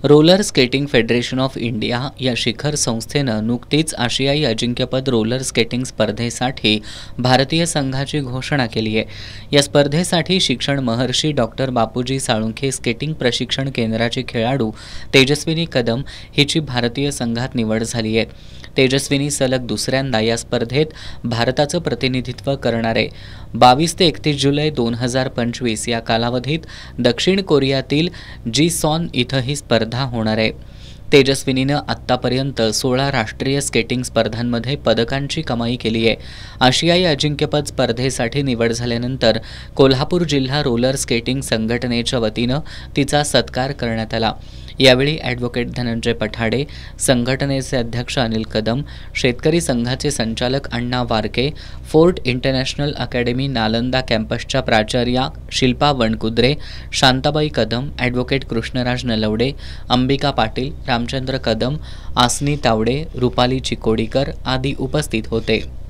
Roller skating federation of India या शिखर संस्थेनं नुकतीच आशियाई अजिंक्यपद रोलर स्केटिंग स्पर्धेसाठी भारतीय संघाची घोषणा केली आहे। या स्पर्धेसाठी शिक्षण महर्षी डॉक्टर बापूजी साळुंखे स्केटिंग प्रशिक्षण केंद्राची खेळाडू तेजस्विनी कदम हिची भारतीय संघात निवड झाली आहे। तेजस्विनी सलग दुसऱ्यांदा या स्पर्धेत भारताचं प्रतिनिधित्व करणार आहे। 22 ते 31 जुलै 2025 या कालावधीत दक्षिण कोरियातील जीसॉन इथं ही स्पर्धा होणार आहे। तेजस्विनीनं आत्तापर्यंत 16 राष्ट्रीय स्केटिंग स्पर्धांमध्ये पदकांची कमाई केली आहे। आशियाई अजिंक्यपद स्पर्धेसाठी निवड झाल्यानंतर कोल्हापूर जिल्हा रोलर स्केटिंग संघटनेच्या वतीनं तिचा सत्कार करण्यात आला। यावेळी ॲडव्होकेट धनंजय पठाडे, संघटनेचे अध्यक्ष अनिल कदम, शेतकरी संघाचे संचालक अण्णा Warke, fort international academy Nalanda कॅम्पसच्या प्राचार्या शिल्पा वणकुद्रे, शांताबाई कदम, ॲडव्होकेट कृष्णराज नलवडे, अंबिका पाटील, रामचंद्र कदम, आसनी तावडे, रुपाली चिकोडीकर आदी उपस्थित होते।